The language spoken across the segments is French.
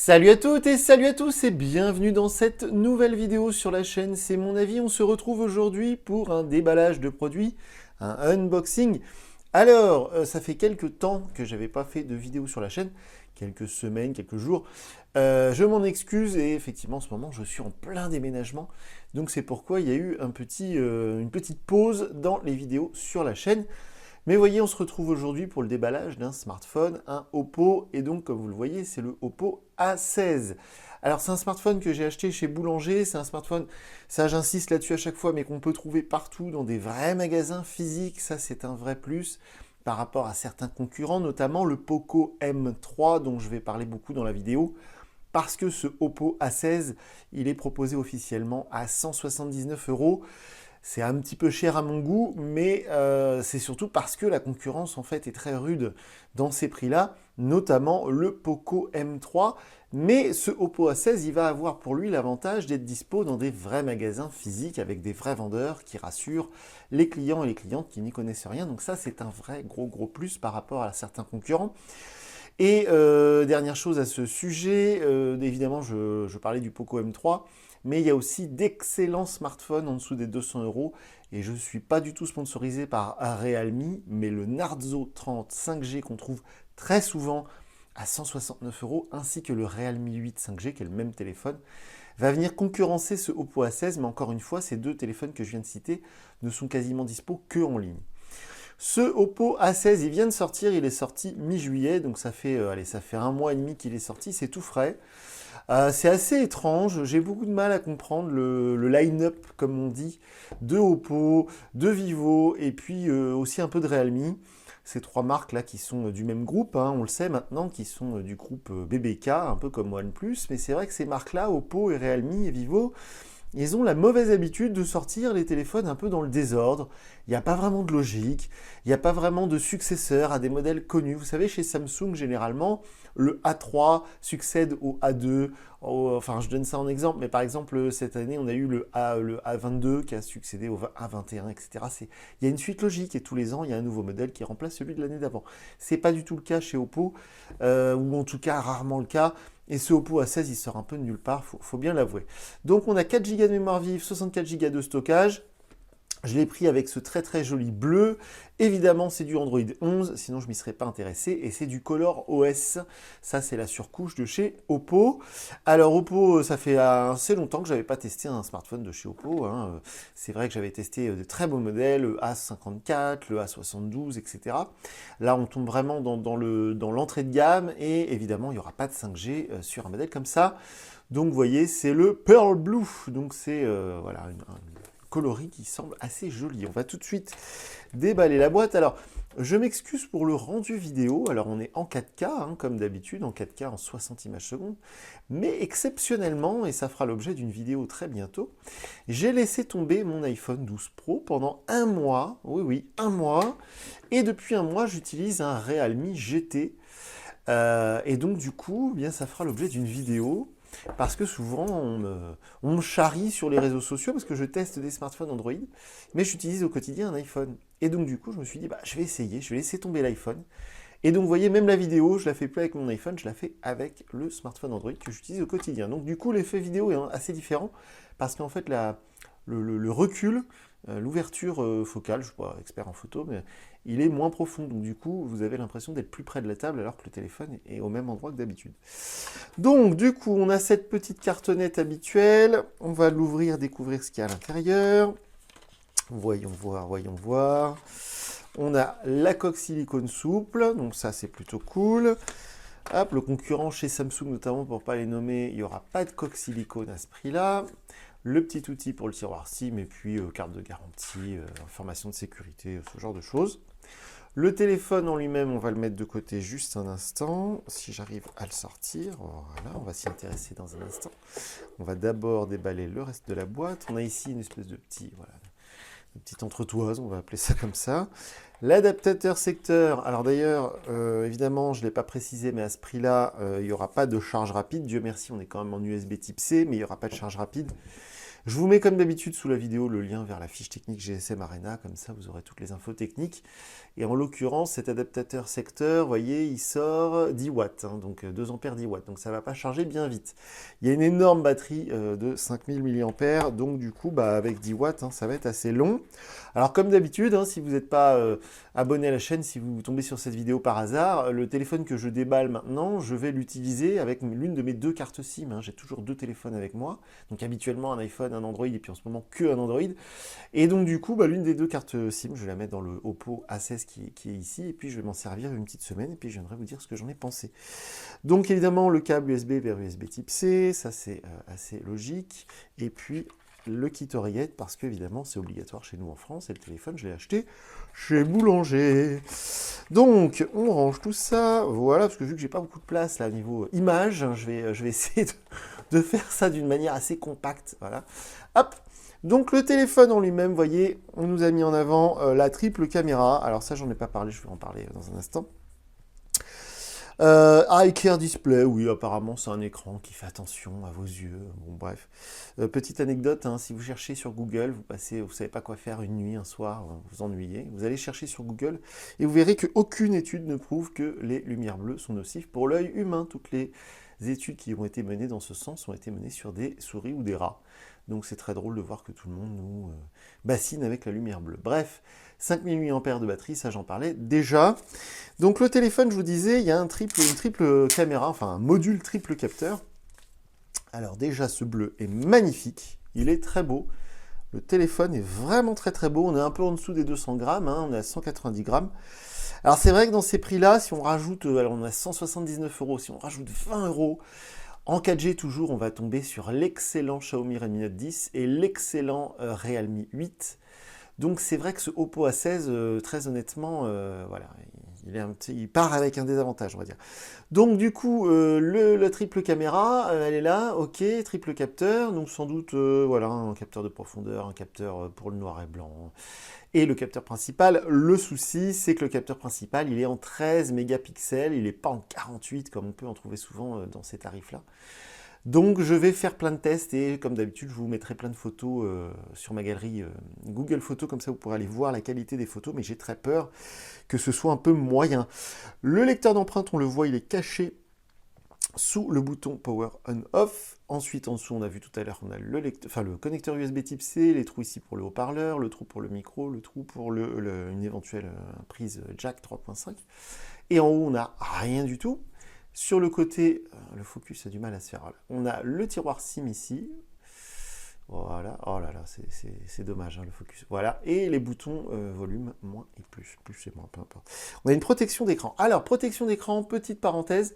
Salut à toutes et salut à tous et bienvenue dans cette nouvelle vidéo sur la chaîne C'est mon avis. On se retrouve aujourd'hui pour un déballage de produits, un unboxing. Alors, ça fait quelques temps que j'avais pas fait de vidéo sur la chaîne, quelques semaines, quelques jours. Je m'en excuse et effectivement en ce moment je suis en plein déménagement. Donc c'est pourquoi il y a eu une petite pause dans les vidéos sur la chaîne. Mais voyez, on se retrouve aujourd'hui pour le déballage d'un smartphone, un Oppo, et donc comme vous le voyez, c'est le Oppo A16. Alors c'est un smartphone que j'ai acheté chez Boulanger, c'est un smartphone, ça j'insiste là-dessus à chaque fois, mais qu'on peut trouver partout dans des vrais magasins physiques, ça c'est un vrai plus par rapport à certains concurrents, notamment le Poco M3 dont je vais parler beaucoup dans la vidéo, parce que ce Oppo A16, il est proposé officiellement à 179 €. C'est un petit peu cher à mon goût, mais c'est surtout parce que la concurrence en fait est très rude dans ces prix-là, notamment le Poco M3. Mais ce Oppo A16, il va avoir pour lui l'avantage d'être dispo dans des vrais magasins physiques avec des vrais vendeurs qui rassurent les clients et les clientes qui n'y connaissent rien. Donc ça, c'est un vrai gros plus par rapport à certains concurrents. Et dernière chose à ce sujet, évidemment, je parlais du Poco M3, mais il y a aussi d'excellents smartphones en dessous des 200 €. Et je ne suis pas du tout sponsorisé par Realme, mais le Narzo 30 5G qu'on trouve très souvent à 169 €, ainsi que le Realme 8 5G, qui est le même téléphone, va venir concurrencer ce Oppo A16. Mais encore une fois, ces deux téléphones que je viens de citer ne sont quasiment dispo que en ligne. Ce Oppo A16, il vient de sortir, il est sorti mi-juillet, donc ça fait un mois et demi qu'il est sorti, c'est tout frais. C'est assez étrange, j'ai beaucoup de mal à comprendre le line-up, comme on dit, de Oppo, de Vivo, et puis aussi un peu de Realme. Ces trois marques-là qui sont du même groupe, hein, on le sait maintenant, qui sont du groupe BBK, un peu comme OnePlus, mais c'est vrai que ces marques-là, Oppo et Realme et Vivo, ils ont la mauvaise habitude de sortir les téléphones un peu dans le désordre. Il n'y a pas vraiment de logique, il n'y a pas vraiment de successeur à des modèles connus. Vous savez, chez Samsung, généralement, le A3 succède au A2. Enfin, je donne ça en exemple, mais par exemple, cette année, on a eu le A22 qui a succédé au A21, etc. Il y a une suite logique et tous les ans, il y a un nouveau modèle qui remplace celui de l'année d'avant. Ce n'est pas du tout le cas chez Oppo, ou en tout cas rarement le cas. Et ce Oppo A16, il sort un peu de nulle part, faut bien l'avouer. Donc on a 4 Go de mémoire vive, 64 Go de stockage. Je l'ai pris avec ce très joli bleu. Évidemment, c'est du Android 11, sinon je m'y serais pas intéressé. Et c'est du Color OS. Ça, c'est la surcouche de chez Oppo. Alors, Oppo, ça fait assez longtemps que je n'avais pas testé un smartphone de chez Oppo, hein. C'est vrai que j'avais testé de très beaux modèles, le A54, le A72, etc. Là, on tombe vraiment dans l'entrée de gamme. Et évidemment, il n'y aura pas de 5G sur un modèle comme ça. Donc, vous voyez, c'est le Pearl Blue. Donc, c'est voilà, un coloris qui semble assez joli. On va tout de suite déballer la boîte. Alors, je m'excuse pour le rendu vidéo. Alors, on est en 4K, hein, comme d'habitude, en 4K en 60 images secondes. Mais exceptionnellement, et ça fera l'objet d'une vidéo très bientôt, j'ai laissé tomber mon iPhone 12 Pro pendant un mois. Oui, un mois. Et depuis un mois, j'utilise un Realme GT. Et donc, du coup, eh bien, ça fera l'objet d'une vidéo. Parce que souvent, on me charrie sur les réseaux sociaux parce que je teste des smartphones Android, mais j'utilise au quotidien un iPhone. Et donc, du coup, je me suis dit, bah, je vais essayer, je vais laisser tomber l'iPhone. Et donc, vous voyez, même la vidéo, je la fais plus avec mon iPhone, je la fais avec le smartphone Android que j'utilise au quotidien. Donc, du coup, l'effet vidéo est assez différent parce qu'en fait, le recul, l'ouverture focale, je ne suis pas expert en photo, mais il est moins profond. Donc, du coup, vous avez l'impression d'être plus près de la table alors que le téléphone est au même endroit que d'habitude. Donc, du coup, on a cette petite cartonnette habituelle. On va l'ouvrir, découvrir ce qu'il y a à l'intérieur. Voyons voir. On a la coque silicone souple, donc ça, c'est plutôt cool. Hop, le concurrent chez Samsung, notamment, pour ne pas les nommer, il n'y aura pas de coque silicone à ce prix-là. Le petit outil pour le tiroir SIM, et puis carte de garantie, information de sécurité, ce genre de choses. Le téléphone en lui-même, on va le mettre de côté juste un instant, si j'arrive à le sortir. Voilà, on va s'y intéresser dans un instant. On va d'abord déballer le reste de la boîte. On a ici une espèce de petite entretoise, on va appeler ça comme ça. L'adaptateur secteur, alors d'ailleurs, évidemment, je ne l'ai pas précisé, mais à ce prix-là, il n'y aura pas de charge rapide. Dieu merci, on est quand même en USB type C, mais il n'y aura pas de charge rapide. Je vous mets comme d'habitude sous la vidéo le lien vers la fiche technique GSM Arena, comme ça vous aurez toutes les infos techniques. Et en l'occurrence, cet adaptateur secteur, vous voyez, il sort 10 watts, hein, donc 2 ampères 10 watts, donc ça ne va pas charger bien vite. Il y a une énorme batterie de 5000 mAh, donc du coup, avec 10 watts, hein, ça va être assez long. Alors comme d'habitude, hein, si vous n'êtes pas abonné à la chaîne, si vous tombez sur cette vidéo par hasard, le téléphone que je déballe maintenant, je vais l'utiliser avec l'une de mes 2 cartes SIM. Hein. J'ai toujours 2 téléphones avec moi, donc habituellement un iPhone, un Android, et puis en ce moment que un Android. Et donc du coup, l'une des 2 cartes SIM, je vais la mettre dans le Oppo A16 qui est ici, et puis je vais m'en servir une petite semaine, et puis je viendrai vous dire ce que j'en ai pensé. Donc évidemment, le câble USB vers USB type C, ça c'est assez logique, et puis le kit oreillette, parce qu'évidemment c'est obligatoire chez nous en France, et le téléphone je l'ai acheté chez Boulanger. Donc on range tout ça, voilà, parce que vu que j'ai pas beaucoup de place là au niveau image, je vais essayer de faire ça d'une manière assez compacte, voilà. Hop. Donc le téléphone en lui-même, vous voyez, on nous a mis en avant la triple caméra, alors ça j'en ai pas parlé, je vais en parler dans un instant. iCare Display, oui, apparemment c'est un écran qui fait attention à vos yeux. Bon, bref. Petite anecdote, hein, si vous cherchez sur Google, vous savez pas quoi faire une nuit, un soir, vous vous ennuyez, vous allez chercher sur Google et vous verrez qu'aucune étude ne prouve que les lumières bleues sont nocives pour l'œil humain. Toutes les études qui ont été menées dans ce sens ont été menées sur des souris ou des rats. Donc c'est très drôle de voir que tout le monde nous bassine avec la lumière bleue. Bref, 5000 mAh de batterie, ça j'en parlais déjà. Donc le téléphone, je vous disais, il y a une triple caméra, enfin un module triple capteur. Alors déjà, ce bleu est magnifique, il est très beau. Le téléphone est vraiment très très beau, on est un peu en dessous des 200 grammes, hein, on est à 190 grammes. Alors c'est vrai que dans ces prix-là, si on rajoute, alors on a 179 €, si on rajoute 20 €, en 4G toujours, on va tomber sur l'excellent Xiaomi Redmi Note 10 et l'excellent Realme 8. Donc c'est vrai que ce Oppo A16, très honnêtement, voilà, il part avec un désavantage, on va dire. Donc du coup, la triple caméra, elle est là, ok, triple capteur, donc sans doute, voilà, un capteur de profondeur, un capteur pour le noir et blanc, et le capteur principal. Le souci, c'est que le capteur principal, il est en 13 mégapixels, il n'est pas en 48 comme on peut en trouver souvent dans ces tarifs-là. Donc je vais faire plein de tests et comme d'habitude je vous mettrai plein de photos sur ma galerie Google Photos, comme ça vous pourrez aller voir la qualité des photos, mais j'ai très peur que ce soit un peu moyen. Le lecteur d'empreintes, on le voit, il est caché sous le bouton Power On-Off. Ensuite en dessous, on a vu tout à l'heure, on a le connecteur USB type C, les trous ici pour le haut-parleur, le trou pour le micro, le trou pour une éventuelle prise jack 3.5. Et en haut, on n'a rien du tout. Sur le côté, le focus a du mal à se faire. Voilà. On a le tiroir SIM ici. Voilà. Oh là là, c'est dommage, hein, le focus. Voilà. Et les boutons volume, moins et plus. Plus et moins, peu importe. On a une protection d'écran. Alors, protection d'écran, petite parenthèse.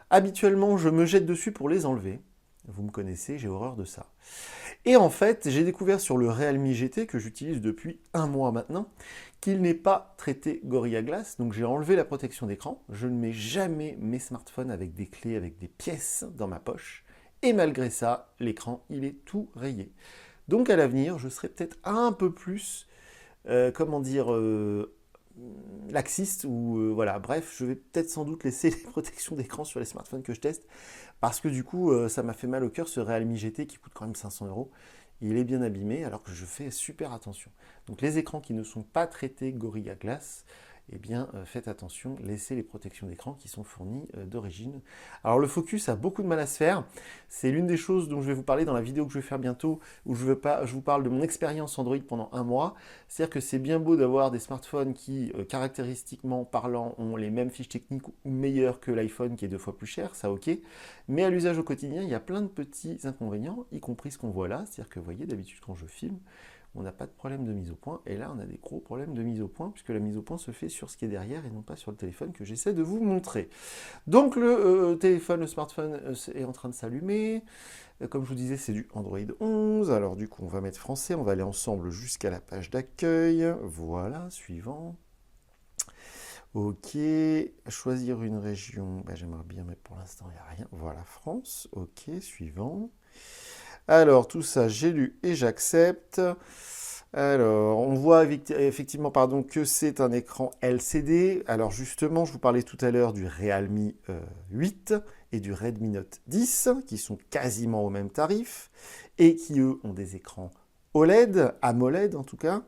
Habituellement, je me jette dessus pour les enlever. Vous me connaissez, j'ai horreur de ça. Et en fait, j'ai découvert sur le Realme GT, que j'utilise depuis un mois maintenant, qu'il n'est pas traité Gorilla Glass. Donc j'ai enlevé la protection d'écran. Je ne mets jamais mes smartphones avec des clés, avec des pièces dans ma poche. Et malgré ça, l'écran, il est tout rayé. Donc à l'avenir, je serai peut-être un peu plus, laxiste, ou voilà, bref, je vais peut-être sans doute laisser les protections d'écran sur les smartphones que je teste, parce que du coup, ça m'a fait mal au cœur, ce Realme GT qui coûte quand même 500 €. Il est bien abîmé, alors que je fais super attention. Donc les écrans qui ne sont pas traités Gorilla Glass, eh bien faites attention, laissez les protections d'écran qui sont fournies d'origine. Alors le focus a beaucoup de mal à se faire, c'est l'une des choses dont je vais vous parler dans la vidéo que je vais faire bientôt, où je vous parle de mon expérience Android pendant un mois. C'est-à-dire que c'est bien beau d'avoir des smartphones qui, caractéristiquement parlant, ont les mêmes fiches techniques ou meilleures que l'iPhone qui est 2 fois plus cher, ça ok, mais à l'usage au quotidien, il y a plein de petits inconvénients, y compris ce qu'on voit là, c'est-à-dire que vous voyez, d'habitude quand je filme, on n'a pas de problème de mise au point, et là on a des gros problèmes de mise au point, puisque la mise au point se fait sur ce qui est derrière et non pas sur le téléphone que j'essaie de vous montrer. Donc le téléphone, le smartphone est en train de s'allumer, comme je vous disais c'est du Android 11, alors du coup on va mettre français, on va aller ensemble jusqu'à la page d'accueil, voilà, suivant. Ok, choisir une région, j'aimerais bien, mais pour l'instant il n'y a rien, voilà, France, ok, suivant. Alors, tout ça, j'ai lu et j'accepte. Alors, on voit effectivement que c'est un écran LCD. Alors justement, je vous parlais tout à l'heure du Realme 8. et du Redmi Note 10, qui sont quasiment au même tarif, et qui, eux, ont des écrans OLED, AMOLED en tout cas,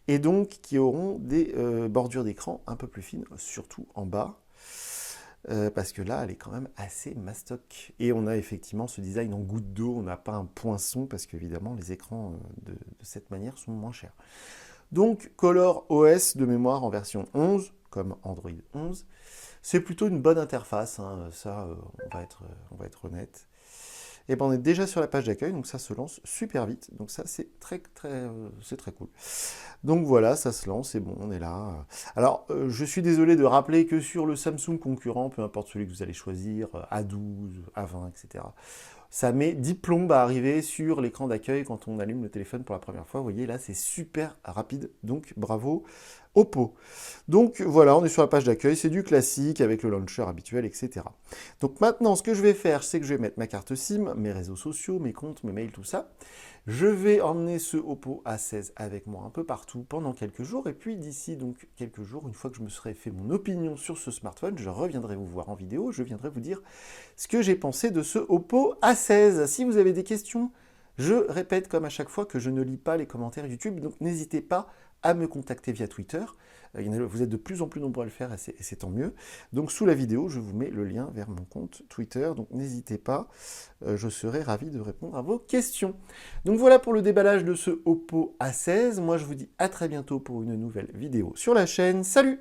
et donc qui auront des bordures d'écran un peu plus fines, surtout en bas, parce que là, elle est quand même assez mastoc. Et on a effectivement ce design en goutte d'eau, on n'a pas un poinçon, parce qu'évidemment, les écrans de cette manière sont moins chers. Donc, ColorOS de mémoire en version 11, comme Android 11, c'est plutôt une bonne interface, hein, ça, on va être honnête. Et ben on est déjà sur la page d'accueil, donc ça se lance super vite. Donc ça, c'est très cool. Donc voilà, ça se lance, c'est bon, on est là. Alors, je suis désolé de rappeler que sur le Samsung concurrent, peu importe celui que vous allez choisir, A12, A20, etc., ça met 10 plombes à arriver sur l'écran d'accueil quand on allume le téléphone pour la première fois. Vous voyez, là, c'est super rapide, donc bravo Oppo. Donc voilà, on est sur la page d'accueil, c'est du classique avec le launcher habituel, etc. Donc maintenant, ce que je vais faire, c'est que je vais mettre ma carte SIM, mes réseaux sociaux, mes comptes, mes mails, tout ça. Je vais emmener ce Oppo A16 avec moi un peu partout pendant quelques jours, et puis d'ici donc quelques jours, une fois que je me serai fait mon opinion sur ce smartphone, je reviendrai vous voir en vidéo, je viendrai vous dire ce que j'ai pensé de ce Oppo A16. Si vous avez des questions, je répète comme à chaque fois que je ne lis pas les commentaires YouTube, donc n'hésitez pas à me contacter via Twitter. Vous êtes de plus en plus nombreux à le faire et c'est tant mieux. Donc sous la vidéo, je vous mets le lien vers mon compte Twitter, donc n'hésitez pas, je serai ravi de répondre à vos questions. Donc voilà pour le déballage de ce Oppo A16. Moi je vous dis à très bientôt pour une nouvelle vidéo sur la chaîne. Salut!